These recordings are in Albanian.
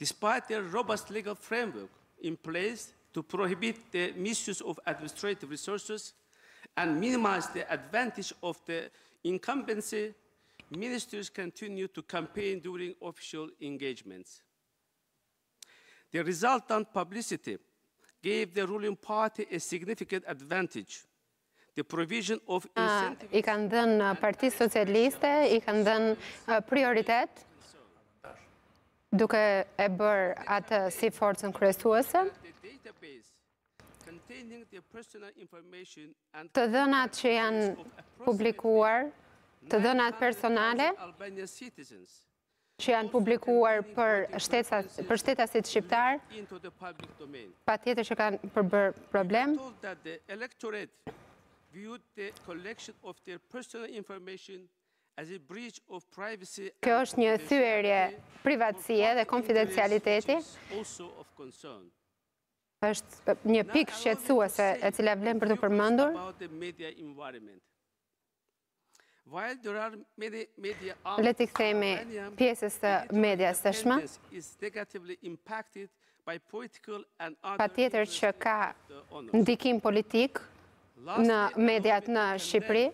Despite their robust legal framework in place to prohibit the misuse of administrative resources and minimize the advantage of the incumbency, ministers continue to campaign during official engagements. The resultant publicity gave the ruling party a significant advantage. The provision of incentives... I kanë dhënë Partisë Socialiste, i kanë dhënë prioritet, duke e bërë atë si forcën kryesuese. Të dhënat që janë publikuar, të dhënat personale, që janë publikuar për shtetasit shqiptar, pa tjetër që kanë përbërë problem. Kjo është një thyerje privatësie dhe konfidencialiteti. Është një pikë shqetësuese e cila vlen për të përmendur. Le t'i kthejmë pjesës të medias tashmë. Patjetër që ka ndikim politik në mediat në Shqipëri.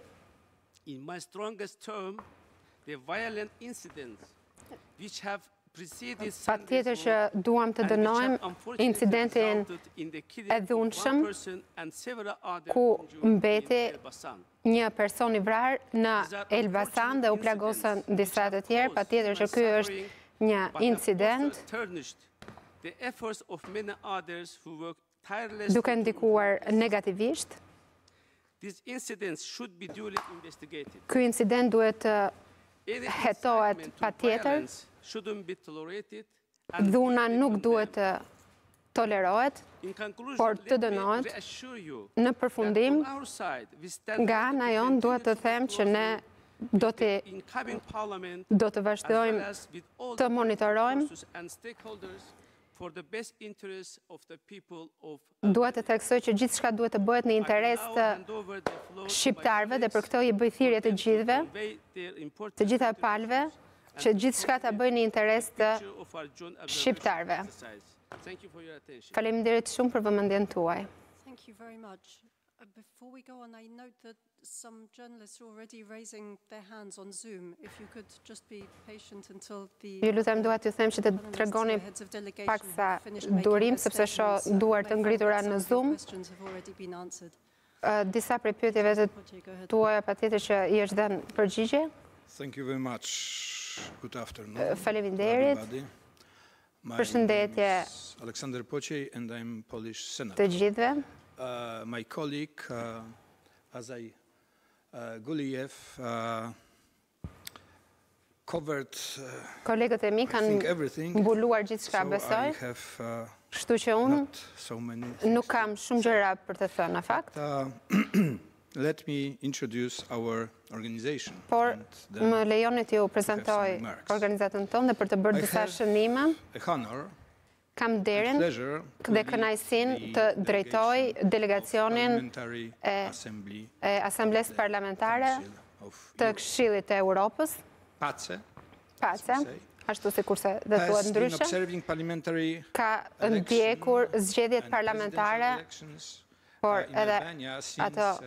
Patjetër që duam të dënojmë incidentin e dhunshëm ku mbeti një person i vrarë në Elbasan dhe u plagosën disa të tjerë. Patjetër që ky është një incident duke ndikuar negativisht. Ky incident duhet të hetohet patjetër. Dhuna nuk duhet të tolerohet, por të dënohet. Në përfundim, nga ana jonë duhet të them që ne do të vazhdojmë të monitorojmë. Duhet të theksoj që gjithçka duhet të bëhet në interes të shqiptarëve dhe për këto i bëj thirrje të gjithëve, të gjitha palëve, që gjithçka ta bëjnë në interes të shqiptarëve. Faleminderit shumë për vëmendjen tuaj. Thank you very much. Before we go on, I note that some journalists are already raising their hands on Zoom. If you could just be patient until the... Ju lutem dua t'ju them që të tregoni pak sa durim, sepse shoh duar të ngritura në Zoom. Disa prej pyetjeve të tuaja patjetër që i është dhënë përgjigje. Thank you very much. Good afternoon. Faleminderit. Përshëndetje Aleksander Pocej and I'm Polish të senator. gjithëve. My colleague Azaj Guliev covered Kolegët e mi kanë mbuluar gjithçka, besoj. Kështu që unë nuk kam shumë gjëra për të thënë në fakt. Let me introduce our organization. Por më lejoni t'ju prezantoj organizatën tonë dhe për të bërë disa shënime. Kam derin dhe kënaqësinë të drejtoj delegacionin e Asamblesë Parlamentare të Këshillit të Europës. PACE, ashtu sikurse dhe thuhet ndryshe. Ka ndjekur zgjedhjet parlamentare, por edhe ato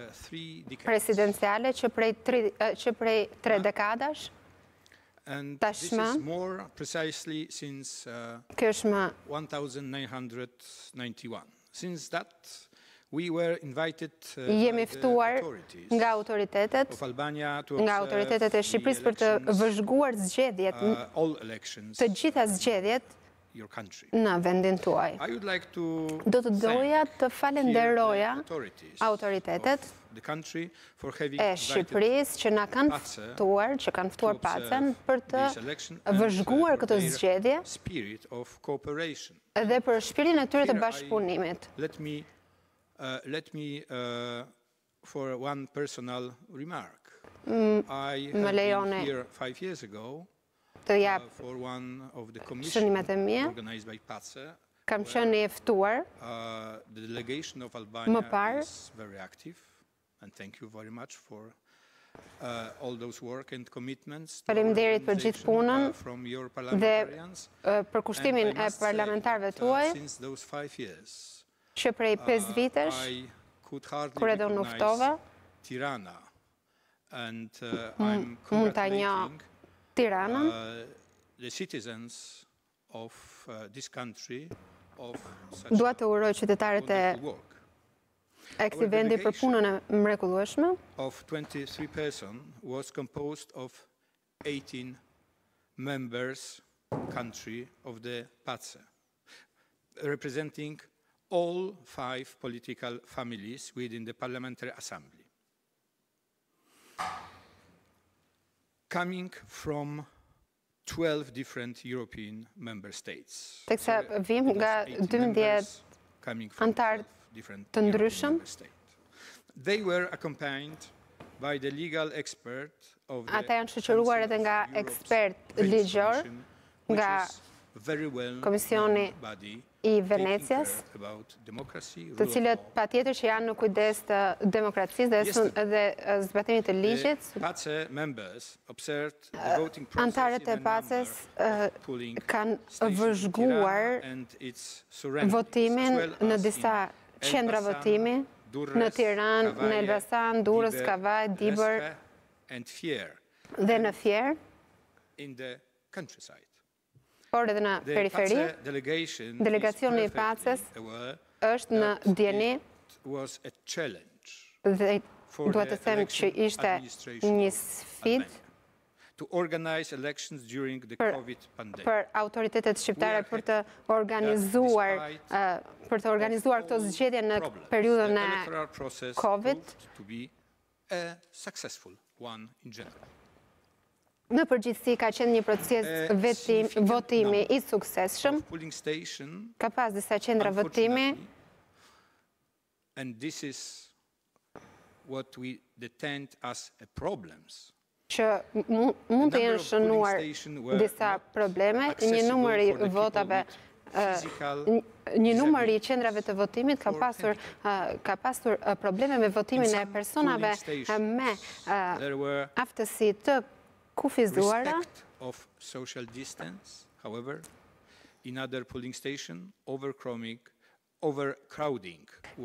presidenciale që prej 3 dekadash. And this is more precisely since 1991. Since that, we were invited jemi ftuar nga autoritetet e Shqipërisë për të vëzhguar zgjedhjet, të gjitha zgjedhjet në vendin tuaj. Do të doja të falenderoja autoritetet e Shqipërisë që na kanë ftuar, që kanë ftuar PACE-n për të vëzhguar këtë zgjedhje dhe për shpirtin e tyre të bashkëpunimit. Let me for one personal remark. Më lejoni here 5 years ago të jap for one of the shënimet e mia. organized by PACE. Kam qenë i ftuar. The delegation of Albania is very active and thank you very much for Faleminderit për gjithë punën dhe për kushtimin e parlamentarëve tuaj që prej 5 vitesh, kur edhe unë uftova, mund ta njoh Tiranën, dua të uroj qytetarët e këtij vendi për punën e mrekullueshme. Of 23 persons was composed of 18 members country of the PACE, representing all 5 political families within the Parliamentary Assembly. Coming from 12 different European member states. Teksa vim nga 12 antarë të ndryshëm. They were accompanied by the legal expert of the Ata janë shoqëruar edhe nga ekspert ligjor nga Komisioni i Venecias, të cilët patjetër që janë në kujdes të demokracisë dhe zbatimit të ligjit. Antarët e PACE-s kanë vëzhguar votimin në disa qendra votimi në Tiranë, në Elbasan, Durrës, Kavaj, Dibër dhe në Fier, por edhe në periferi. Delegacioni i PACE-s është në Dieni dhe duhet të them që ishte një sfidë për autoritetet shqiptare për të organizuar këto zgjedhje në periudhën e Covid. Në përgjithësi ka qenë një proces votimi i suksesshëm, ka pas disa qendra votimi që mund të jenë shënuar disa probleme, një numër i votave, një numër i qendrave të votimit ka pasur probleme me votimin e personave me aftësi të kufizuara.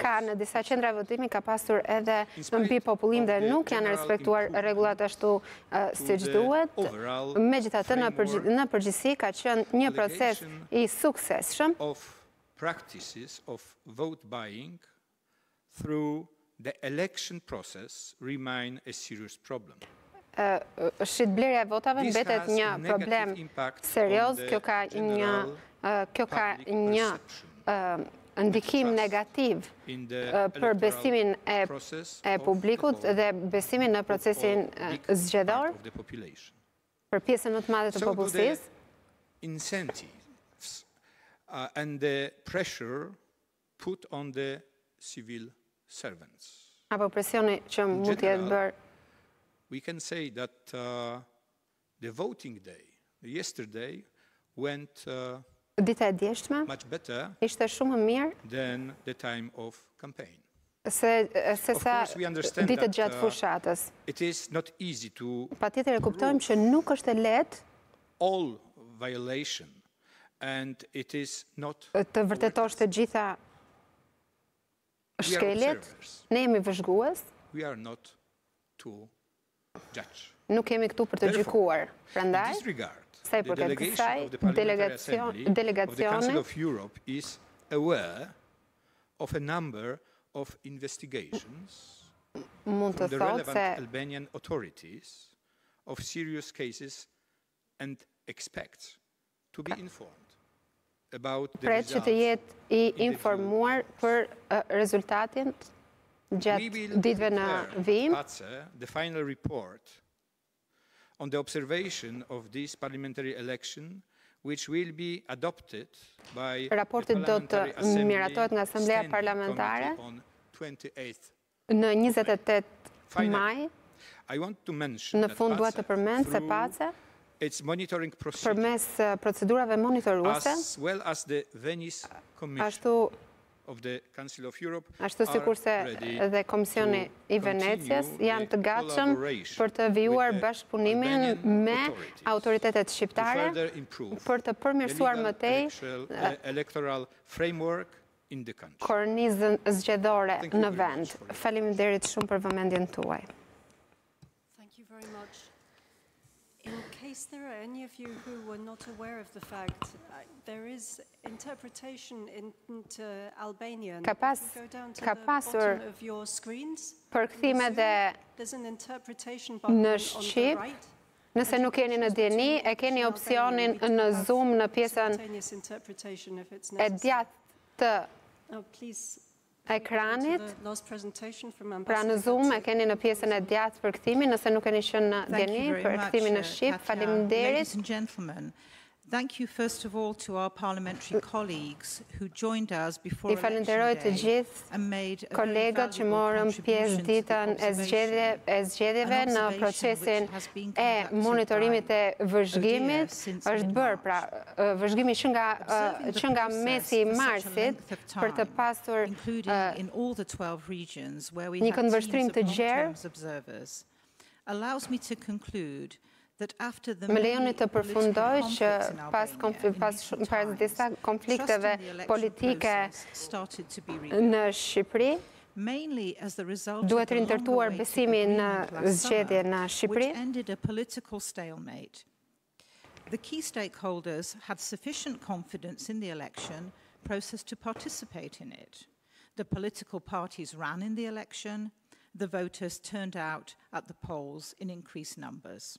Ka në disa qendra votimi ka pasur edhe mbi popullim dhe nuk janë respektuar rregullat ashtu siç duhet. Megjithatë në përgjithësi ka qenë një proces i suksesshëm. Shit-blerja e votave mbetet një problem serioz. Kjo ka një ndikim negativ për besimin e publikut dhe besimin në procesin zgjedhor për pjesën më të madhe të popullsisë. Apo presioni që mund të jetë bërë. We can say that the voting day, yesterday, went Dita e djeshtme ishte shumë mirë se sa ditët gjatë fushatës. Patjetër e kuptojmë që nuk është e lehtë të vërtetosh të gjitha shkeljet. Ne jemi vëzhgues. Nuk kemi këtu për të gjykuar. Prandaj, sa i përket kësaj, delegacioni mund të thotë se pret që të jetë i informuar për rezultatin gjatë ditëve në vim. On the observation of this parliamentary election, which will be adopted by Raporti do të miratohet nga Asambleja Parlamentare në 28 maj. Në fund dua të përmend se PACE përmes procedurave monitoruese ashtu of the Council of Europe ashtu sikurse edhe Komisioni i Venecias janë të gatshëm për të vijuar bashkëpunimin me autoritetet shqiptare për të përmirësuar më tej electoral framework in the country. Kornizën zgjedhore në vend. Faleminderit shumë për vëmendjen tuaj. Thank you very much. In case there are any of you who were not aware of the fact, there is interpretation into Albanian. Ka pasur përkthime dhe në Shqip. Nëse nuk jeni në dieni, e keni opsionin në Zoom në pjesën e djathtë të ekranit. Pra në Zoom e keni në pjesën e djathtë përkthimi, nëse nuk keni qenë në dieni për kthimin në Shqip. Faleminderit. Thank you first of all to our parliamentary colleagues who joined us before I falenderoj të gjithë kolegët që morën pjesë ditën e zgjedhjeve në procesin e monitorimit e vëzhgimit. Është bërë pra vëzhgimi që nga mesi i marsit për të pasur një këndvështrim të gjerë. Allows me to conclude Më lejoni të përfundoj që pas disa konflikteve politike në Shqipëri, duhet rindërtuar besimi në zgjedhje në Shqipëri. The key stakeholders had sufficient confidence in the election process to participate in it. The political parties ran in the election. The voters turned out at the polls in increased numbers.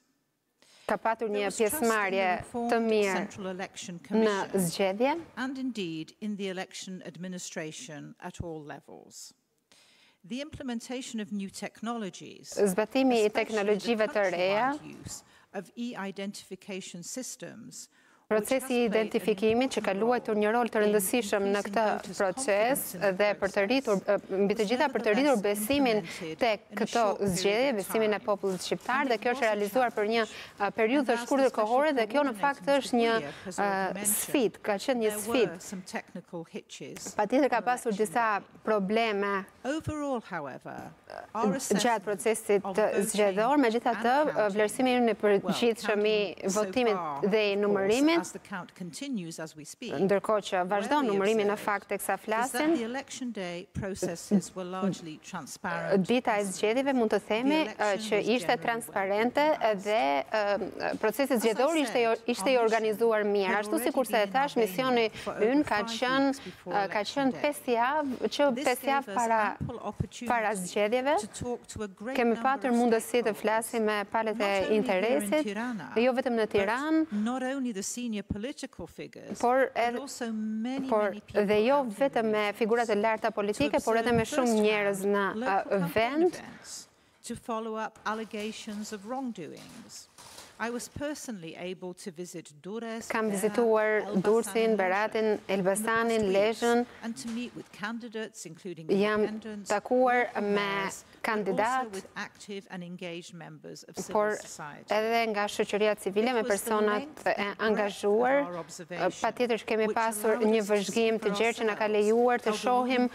Ka patur një pjesëmarrje të mirë në zgjedhje and indeed in the election administration at all levels. The implementation of new technologies, zbatimi I teknologjive të reja, of e-identification systems, procesi I identifikimit që ka luajtur një rol të rëndësishëm në këtë proces dhe për të rritur, mbi të gjitha për të rritur besimin tek këto zgjedhje, besimin e popullit shqiptar, dhe kjo është realizuar për një periudhë të shkurtër kohore dhe kjo në fakt është një sfidë, ka qenë një sfidë. Patjetër ka pasur disa probleme gjatë procesit zgjedhor, megjithatë vlerësimi I përgjithshëm I votimit dhe I numërimit, ndërkohë që vazhdon numërimi në fakt teksa flasim, dita e zgjedhjeve mund të themi që ishte transparente dhe procesi zgjedhor ishte I organizuar mirë. Ashtu sikurse e thash, misioni ynë ka qenë 5 javë para zgjedhjeve. Kemi patur mundësi të flasim me palët e interesit, jo vetëm në Tiranë, por dhe jo vetëm me figurat e larta politike, por edhe me shumë njerëz në vend. To follow up allegations of wrongdoings. I was personally able to visit Durrës, Kam vizituar Durrësin, Beratin, Elbasanin, Lezhën. And to meet with candidates, including Jam takuar me kandidat, por edhe nga shoqëria civile me personat e angazhuar. Patjetër kemi pasur një vëzhgim të gjerë që na ka lejuar të shohim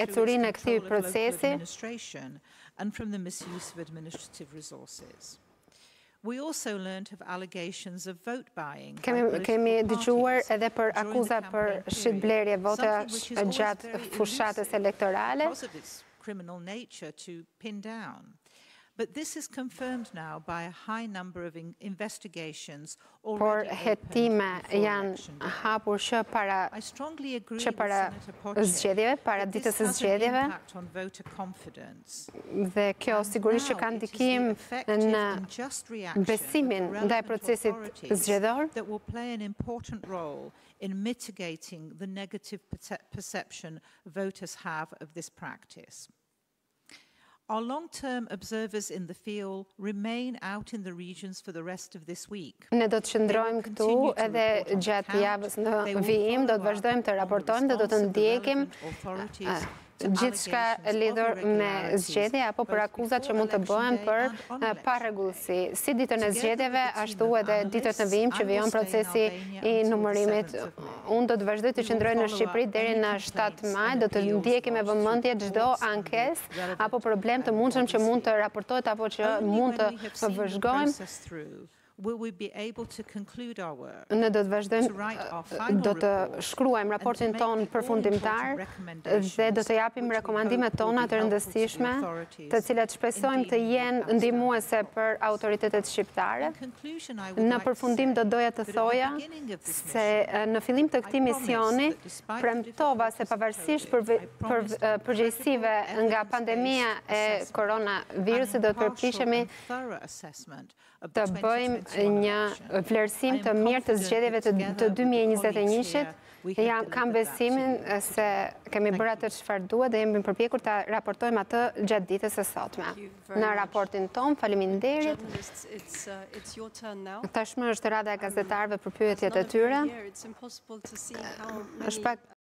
ecurinë e këtij procesi. And from the misuse of administrative resources. We also learned of allegations of vote buying. Kemi dëgjuar edhe për akuza për shit-blerje votash gjatë fushatës elektorale. Because of its criminal nature to pin down. But this is confirmed now by a high number of investigations por hetime janë hapur që para zgjedhjeve, para ditës së zgjedhjeve. Dhe kjo sigurisht që ka ndikim në besimin ndaj procesit zgjedhor. That will play an important role in mitigating the negative perception voters have of this practice. Our long-term observers in the field remain out in the regions for the rest of this week. Ne do të qëndrojmë këtu edhe gjatë javës në vijim, do të vazhdojmë të raportojmë dhe do të ndjekim gjithçka lidhur me zgjedhje apo për akuzat që mund të bëhen për parregullsi. Si ditën e zgjedhjeve, ashtu edhe ditët në vijim që vijon procesi i numërimit. Unë do të vazhdoj të qëndroj në Shqipëri deri në 7 maj, do të ndjekim me vëmendje çdo ankesë apo problem të mundshëm që mund të raportohet apo që mund të vëzhgojmë. Ne do të vazhdojmë, do të shkruajmë raportin ton përfundimtar dhe do të japim rekomandimet tona të rëndësishme, të cilat shpresojmë të jenë ndihmuese për autoritetet shqiptare. Në përfundim do doja të thoja se në fillim të këtij misioni premtova se pavarësisht përgjegjësive nga pandemia e koronavirusit do të përpiqemi të bëjmë një vlerësim të mirë të zgjedhjeve të 2021-shit. Kam besimin se kemi bërë atë çfarë duhet dhe jemi përpjekur të raportojmë atë gjatë ditës së sotme. Në raportin ton, faleminderit. Tashmë është rada e gazetarëve për pyetjet e tyre.